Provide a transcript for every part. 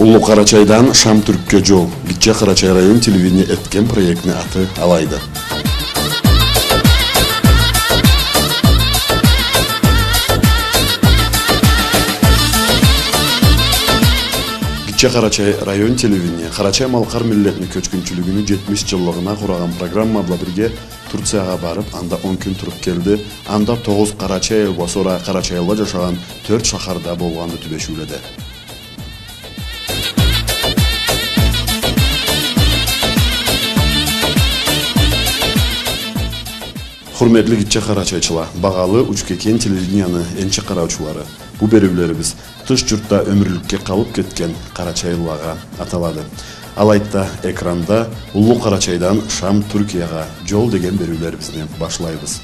Улуу Карачайдан Шам-Түрккө жол. Кичи Карачай район телевидение эткен проектни аты алайды. Кичи Карачай район телевидение Карачай малкар миллетини көчкүнчүлүгүнүн 70 жылдыгына кураган программа била бирге Турцияга барып, анда 10 күн туруп келди. Анда 9 Карачай басора Карачайда жашаган 4 шахарда болгонду түбөшүүлөдө. Hurmetli Kичи Карачайчылар, багалы Учкекен телевидениянын энчи караучулары. Бу берүүлөрүбүз тыш журтта өмүрлүккө калып кеткен Карачайларга аталады. Алайда экранда Улуу Карачайдан Шам-Түркияга жол деген берүүлөрүбүздү башлайбыз.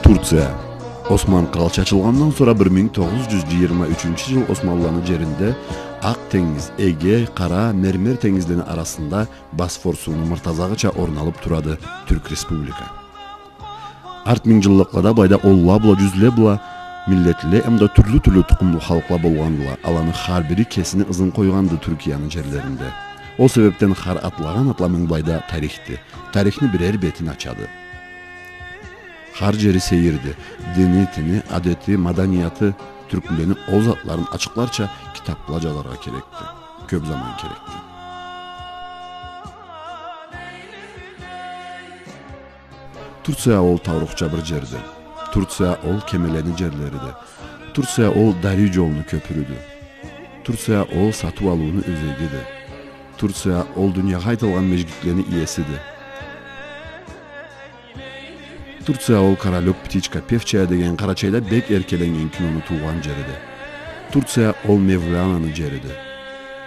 Турция. Осман калчы ачылгандан sonra 1923 жыл Османлылардын жеринде Ак теңиз, Эге, Кара, Мермер теңиздеринин арасында Босфор суунун мыртазагыча орун алып турады Түрк Республика. Арт миңжылдыкларда байда олла-була, жүзле-була миллетле эмда түрлүү тукумлуу халыклар болгондула. Аланы ар бири кесини ызын койганды Түркиянын жерлеринде. О себептен ар атлаган атламың байда тарихни бирер бетин ачады. Har jeri seyirdi, dini, tini, adeti, madaniyatı, Türklerin o zatların açıklarça kitaplıcalara gerekti. Köp zaman gerekti. Tursiya ol tavrukça bir jerdi. Tursiya ol kemeleni jerleridi. Tursiya ol dari yolunu köpürüdü. Tursiya ol satı aluunu özegidi. Tursiya ol dünya haytalgan mecgitlerini iyesidi. Tursiya ol Karalök Ptichka Pevchaya деген Карачайда бек эркеленген кинону тууган жериди. Турция ол Mevlana'nын жериди.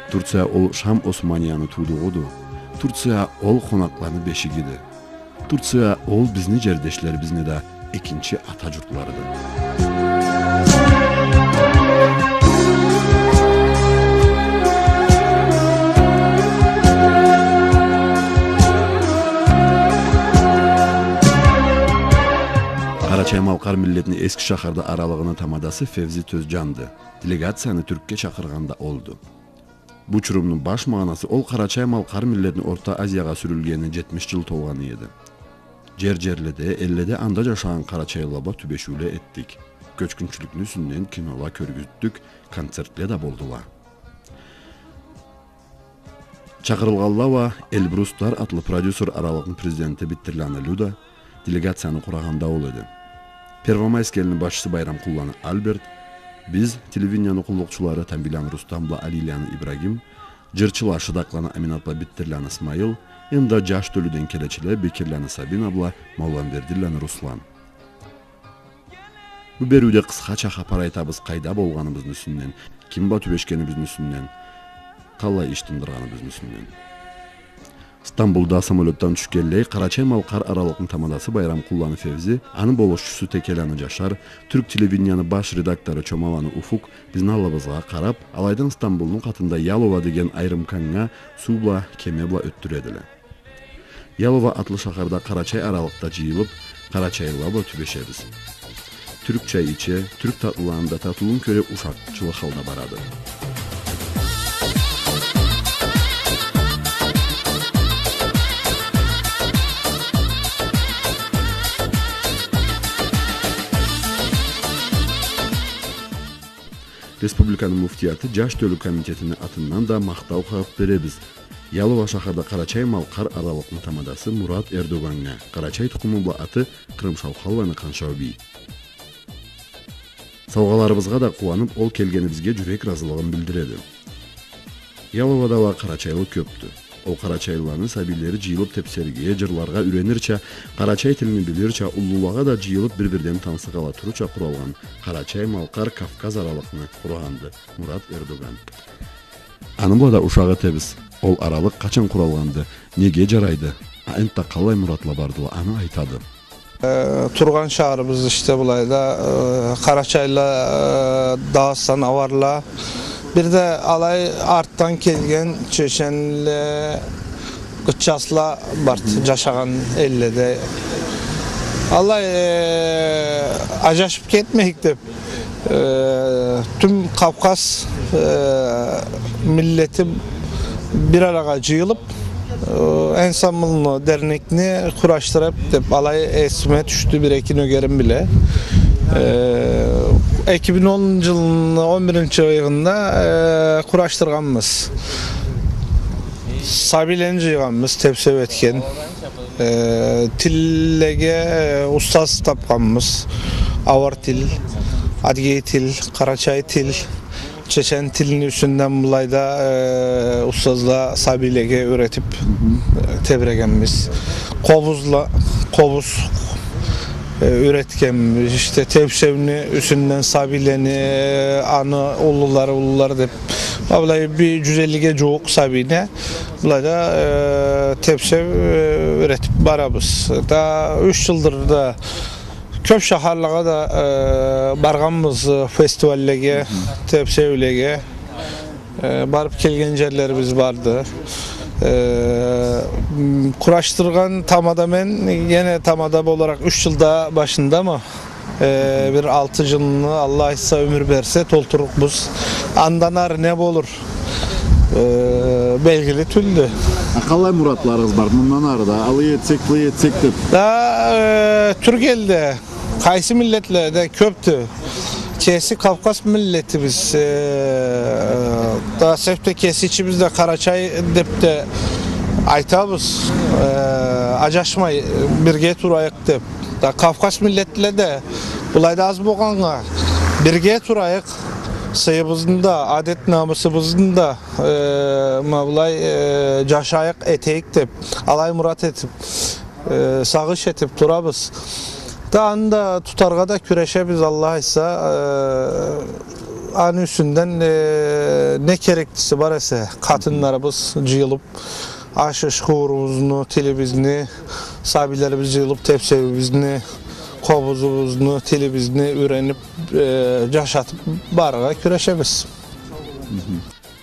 Турция ол Шам Османияны туудугуду. Турция ол конаклардын бешигиди. Турция ол биздин жердешлерибиздин да экинчи ата журтларыдыр. Карачай малкар миллетини эски шахарда аралыгынын тамадасы Февзи Төзжанды. Делегацияны Түрккө чакырганда олду. Бу чурумдун баш маанасы ол Карачай малкар миллетинин Орто Азияга сүрүлгенине 70 жыл толганы эди. Жерледе, элледе анда жашаган карачайларга түбөшүүлө эттик. Көчкүнчүлүктүн үстүнөн кинолар көргүздүк, концертлер да болдула. Чакырылганлар Эльбрустар атлы продюсер аралыгынын президенти Биттерлана Люда делегацияны кураганда ол эди. Первомайскелдин башчысы Байрамкулланы Альберт, биз телевидениянын кулдукчулары Тамбилян Рустамла Алилян Ибрагим, жырчылар Шыдакланы Аминатла Биттерлан Исмайыл, энда жаш төлүдөн келечилер Бекирланы Сабинабла Молламбердилланы Руслан. Бу берүүдө кыскача капар айтабыз кайда болгонубуздун үстүнөн, ким ба түбөшкенибиздин үстүнөн, калай иш тындырганыбыздын үстүнөн. Стамбулда самолеттан түшкенлей Карачай малкар аралыгынын тамадасы Байрамкулланы Февзи, анын болушчусу Текеланы Жашар, Түрк телевидениянын баш редактору Чомаланы Уфук биздин алыбызга карап, алайдан Стамбулдун катында Ялова деген айрым канга субла кемебла өттүрөдүлөр. Ялова атлы шахарда Карачай аралыкта жыйылып, Карачайларга түбөшөбүз. Түрк чай иче, түрк татлыларында татуулун көрүп ушакчылык халда барады. Республиканын муфтиятı Жаш төлү комитетинин атынан да мактау кагып беребиз. Yalova şaharda Karaçay Malkar aralıklı tamadası Murat Erdoğan'a Karaçay tukumu bu atı Kırım Şavxalvanı Kanşavbi. Savgalarımızga da kuvanıp ol kelgenimizge jürek razılığını bildiredi. Yalova'da va Karaçaylı köptü. O Karaçaylıların sabilleri jıyılıp tepsergiye, jırlarga ürenirçe, Karaçay tilini bilirçe, ullulağa da jıyılıp birbirden tansı qala turuşa kuralgan Karaçay Malkar Kafkaz aralıkını kurağandı Murat Erdoğan. Anı bu da uşağı tebiz. Ol aralık kaçan kuralgandı, nege jaraydı? Enta kalay Muratla bardıla anı aytadı. Turgan şaharımız işte bulayda Karaçayla Dağıstan Avarla bir de alay arttan kelgen Çeşenle Gıçasla Bart Caşagan ellede alay acaşıp ketmeyikti. Tüm Kafkas milleti bir araya jıyılıp ensemblini, dernekni kuraştırıp alay esme düştü bir ekin ögerim bile. 2010 yılının 11. ayında kuraştırganmız. Sabilen jıyganmız, tepsev etken. Tillege ustaz tapganmız. Avar til, Adgey til, Karaçay til, Çeçen tilini üstünden bulayda ustazla sabilege üretip tebregenmiz. Kovuz üretkenmiz. İşte tepsevni üstünden sabileni anı ulluları dep. Bulayda bir 150'ge çoğuk sabine bulayda tepsev üretip barabız. Da 3 yıldır da köp şaharlığa da barganmız festivallege, tepsevlege barıp kelgen yerlerimiz vardı. Kuraştırgan tamada men yine tamada olarak 3 yılda başında mı bir 6 yılını Allah ise ömür verse tolturukbuz. Andanar ne olur belgili tüldü. Kalay Muratlarınız var bundan arada alı yetsek dip. Da Türkiye'de kaysı milletle de köptü. Kesi Kafkas milleti biz da sefte kesi içimizde Karaçay dep de aytabız acaşmay birge turayık dep da Kafkas milletle de bulayda az boğanğa birge turayık sayımızın da adet namusumuzun da mavlay caşayık eteyik dep alay murat etip sağış etip turabız. Da anda tutarga da küreşe biz Allah ise an üstünden ne gereklisi var ise kadınlarımız jıyılıp aşış kuvurumuzni, tilimizni, sabilerimiz jıyılıp tepsevimizni, kovuzumuzni, tilimizni ürenip caşatıp barıga küreşemiz.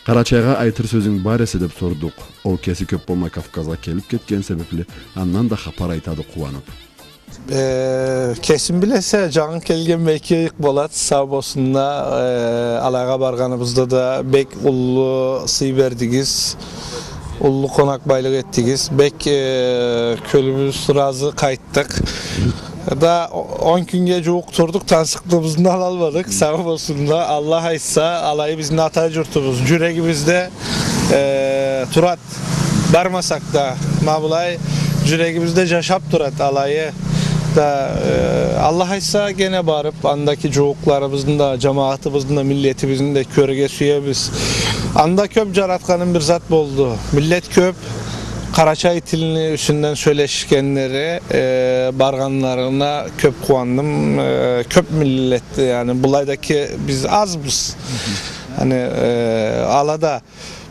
Karaçayga aytır sözün baresi dep sorduk. O kesi köp bolmay Kafkazga kelip ketken sebepli andan da hapar aytadı kuvanıp. Kesin bilese canın kelgen belki ilk bolat sağ olsunla alağa barganımızda da bek ullu sıy verdigiz, ullu konak baylık ettigiz, bek kölümüz razı kayıttık. Da 10 günge çoğuk turduk, tansıklığımızdan almadık sağ olsunla Allah aysa alayı bizim atay jurtumuz, yüreğimizde turat barmasak da mabulay yüreğimizde yaşap turat alayı. Da Allah aysa gene barıp andaki çoğuklarımızın da cemaatimizin de milletimizin de körüge süyebiz. Anda köp jaratkanın bir zat boldu. Millet köp Karaçay tilini üstünden söyleşkenleri barganlarına köp kuandım. Köp milletti yani bulaydaki biz azbız. Hani alada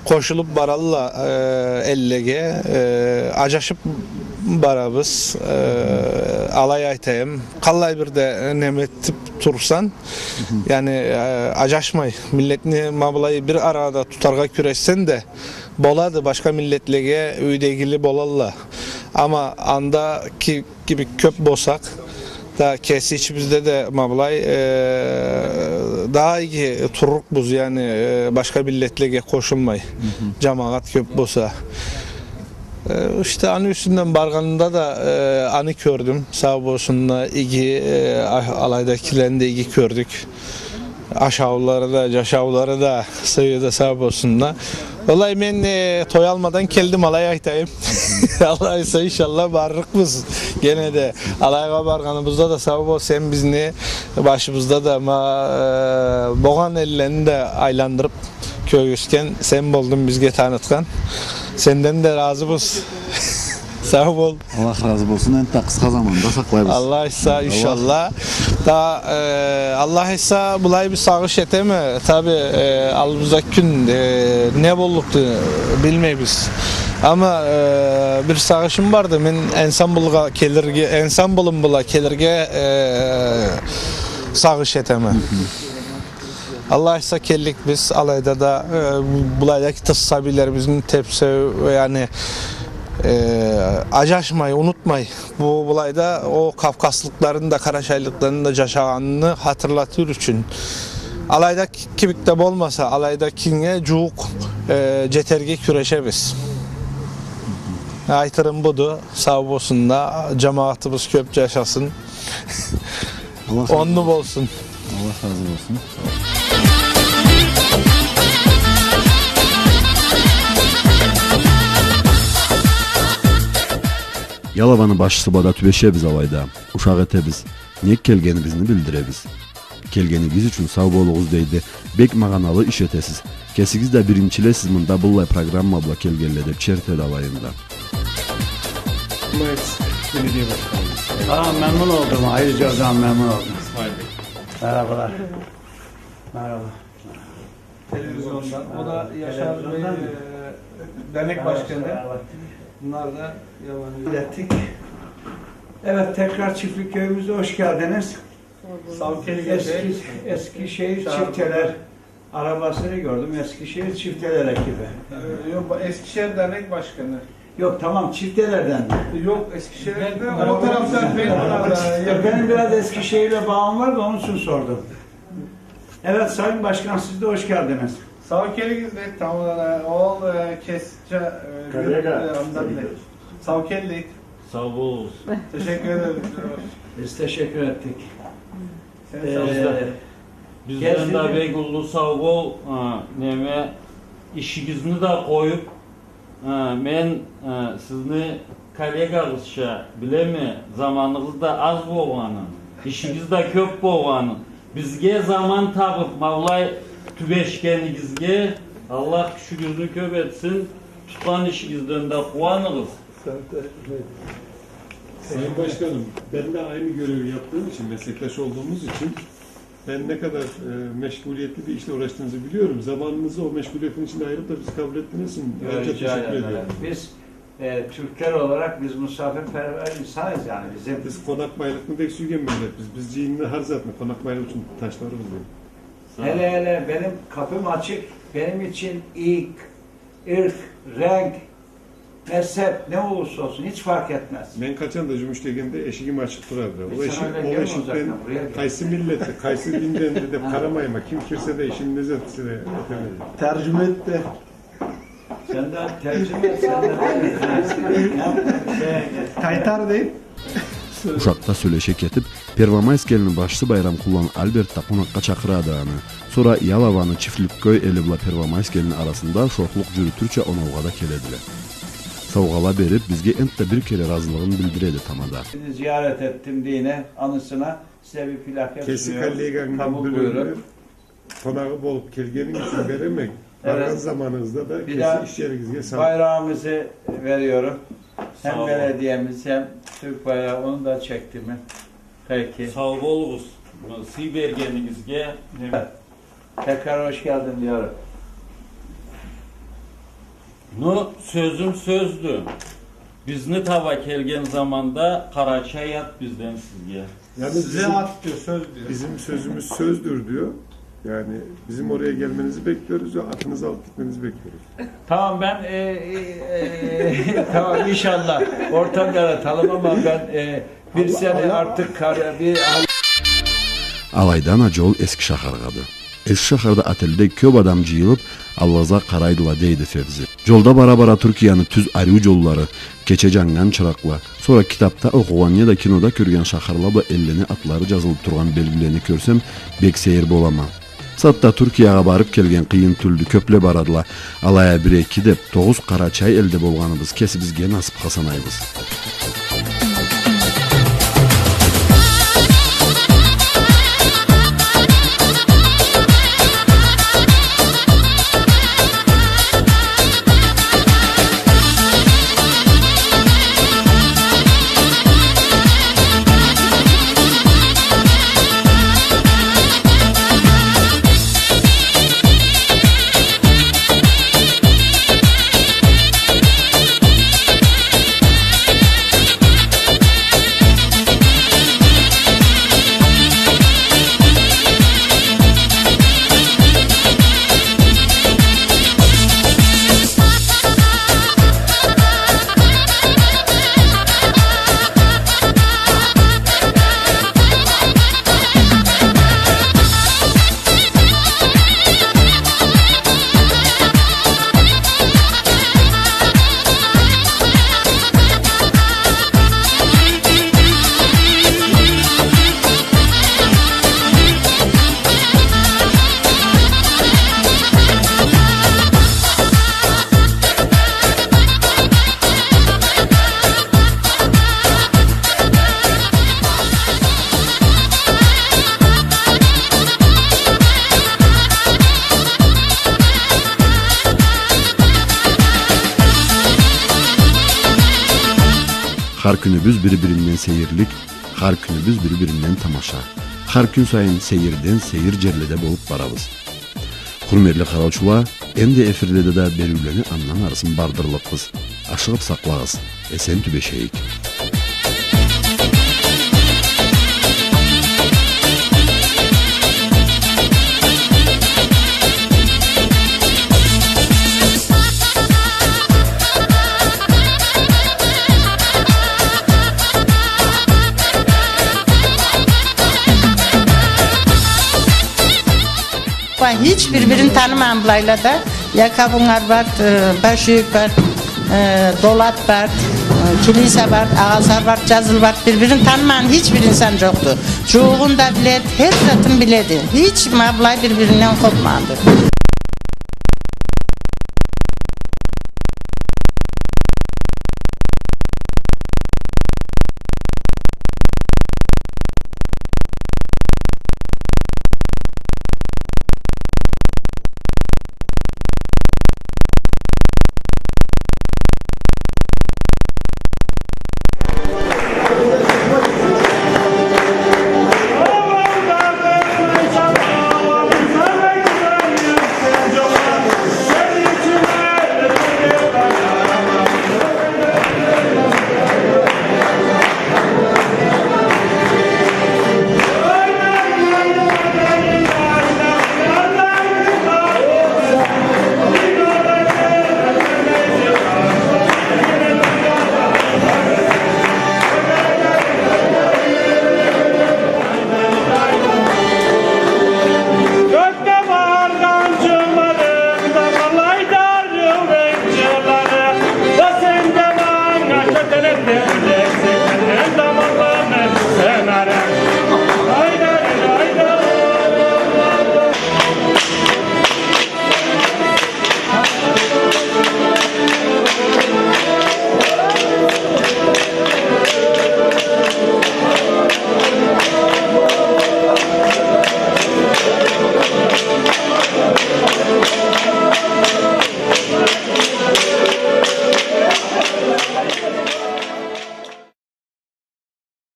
koşulup baralla ellege acaşıp barabız alay aytayım kallay bir de nemetip tursan yani acaşmay milletini mablayı bir arada tutarga küreşsen de boladı başka milletlege üydegili bolalla ama andaki gibi köp bosak da kesi içimizde de mablay daha iyi turuk buz yani başka milletlege koşulmay cemaat köp bosa. İşte anı üstünden barganında da anı gördüm. Sağ olsunlar igi alaydakilerini de igi gördük. Aşağıları da, caşağıları da sayıda sağ olsunlar. Vallahi men toy almadan keldim alay aytayım. Allah ise inşallah barırıkmız. Gene de alayga barganımızda da sabab ol sen bizni başımızda da ama boğan ellerini de aylandırıp köy sen boldun bizge tanıtkan. Senden de razımız. Sağ ol. Allah razı olsun. En ta kısa zamanda saklayırız. Allah ise inşallah. Da Allah ise bulay bir sağış eteme. Tabi alımızdaki gün ne bolluktu bilmeyiz. Ama bir sağışım vardı. Men ensan bulum bula kelirge sağış eteme. Allah ise kellik biz alayda da bulaydaki tısabilerimizin tepsi yani acaşmayı unutmayı bu olayda o Kafkaslıkların da Karaşaylıkların da yaşaganını hatırlatır için alayda kibikte olmasa alayda kinge cuğuk ceterge küreşebiz. Aytırım budu sağ olsun da cemaatimiz köp yaşasın. Onlu olsun. Allah razı olsun. Yalavanı başçısı bada tübeşebiz alayda. Uşaq etebiz. Ne kelgenimizni bildirebiz. Kelgenigiz üçün sağ bolğuz deydi. Bek mağanalı iş etesiz. Kesigiz de birinçile siz mında bullay programma bula kelgenledip çertedi alayında. Memnun oldum. Ayrıca hocam memnun oldum. Merhabalar. Merhaba. Televizyondan. O da Yaşar Bey dernek başkanı. Bunlar da yabancı. Ettik. Evet, tekrar Çiftlik Köyümüze hoş geldiniz. Eskişehir Çifteler arabasını gördüm. Eskişehir Çifteler ekibi. Yok Eskişehir dernek başkanı. Yok tamam, Çifteler'den. Yok Eskişehir'de o taraftan Benim biraz Eskişehir'le bağım var da onun için sordum. Evet Sayın Başkan, siz de hoş geldiniz. Sağ ol kelgizdik. Tamam ol kesçe Sağ ol keldik. Sağ ol. Teşekkür ederim. Biz teşekkür ettik. Bizden de Beygullu sağ ol. Neme işinizni de koyup men sizni kollegagızça bilemi zamanınızda az bolğanın, işiniz de köp bolğanın. Bizge zaman tapıp Mavlay tübeşkenigizge Allah şükürünü köp etsin. Tutkan işinizden de kuanırız. Sayın Başkanım, ben de aynı görevi yaptığım için, meslektaş olduğumuz için ben ne kadar meşguliyetli bir işle uğraştığınızı biliyorum. Zamanınızı o meşguliyetin içinde ayırıp da bizi kabul ettiğiniz için ayrıca teşekkür ediyorum. Biz Türkler olarak biz misafirperver insanız yani bizim. Biz konak bayrakını da eksügen milletiz. Biz cihinde har zaten konak bayrağı için taşları buluyor. Hele benim kapım açık. Benim için ırk, renk, mezhep ne olursa olsun hiç fark etmez. Ben kaçan da Cumhurbaşkanı'nda eşiğim açık durardı. O Sen eşikten kaysı milleti, kaysı dinden de karamayma. Kim kirse de işin nezetisi de ötemeli. Tercüme etti. Senden tercüme et, senden Kaytar deyip. Uşaqda söyleşe ketip Pervamayskeli'nin başçısı bayram kullanan Albert da konakka çakıradı anı. Sonra Yalavanı Çiftlikköy eli bula Pervamayskeli'nin arasında şokluk jürütürçe onavgada kelediler. Savgala berip bizge ent bir kere razılığını bildiredi tamada. Sizi ziyaret ettim dine anısına size bir plaket Kesik sunuyorum. Halligan'ın Kabul bölümünü buyurun. konağı bolup kelgenin için veremek. Evet. Vargan zamanınızda da Bir daha kesi iş yerinizge sağlık. bayrağımızı veriyorum. Hem Sağ olun. belediyemiz hem Türk bayrağı, onu da çektim mi? Peki. Sağ olunuz. Sibergenigizge Evet. Tekrar hoş geldin diyorum. nu sözüm sözdü. Bizni tava kelgen zamanda Karaçay yat bizden sizge. Yani Size at diyor, söz diyor. bizim sözümüz sözdür diyor. Yani bizim oraya gelmenizi bekliyoruz ve atınızı alıp gitmenizi bekliyoruz. Tamam ben tamam inşallah ortam yaratalım ama ben bir sene artık bir Alaydan acol Eskişahargadı. Eskişaharda atelde köp adam jıyılıp Allaza qaraydıla deydi Fevzi. Jolda bara Türkiýanyň tüz aryu jolları, keçe jangan çyrakla, sonra kitapta okugan ya da kinoda körgen şaharla bu elleni atlary jazylyp turgan belgileni körsem bek seyir bolamam. Maksatda Türkiye'ye barıp kelgen kıyın tüldü köple baradıla. Alaya 1-2 dep 9 kara çay elde bolganыбыз kesibizge nasip hasanayбыз. Har günübüz birbirinden seyirlik, har günübüz birbirinden tamaşa. Har gün sayın seyirden seyir cerlede bolup barabız. Hurmetli karawçular, endi efirlede de berüleni anlan arasın bardırlıqbız. Aşığıp saklağız, esen tübeşeyik. Hiç birbirini tanımayan bulayla da yakabunlar var, başıyık var, dolat var, kilise var, ağızlar var, cazıl var. Birbirini tanımayan hiçbir insan yoktu. Çoğun da biledi, her zatın biledi. Hiç mablay birbirinden kopmadı.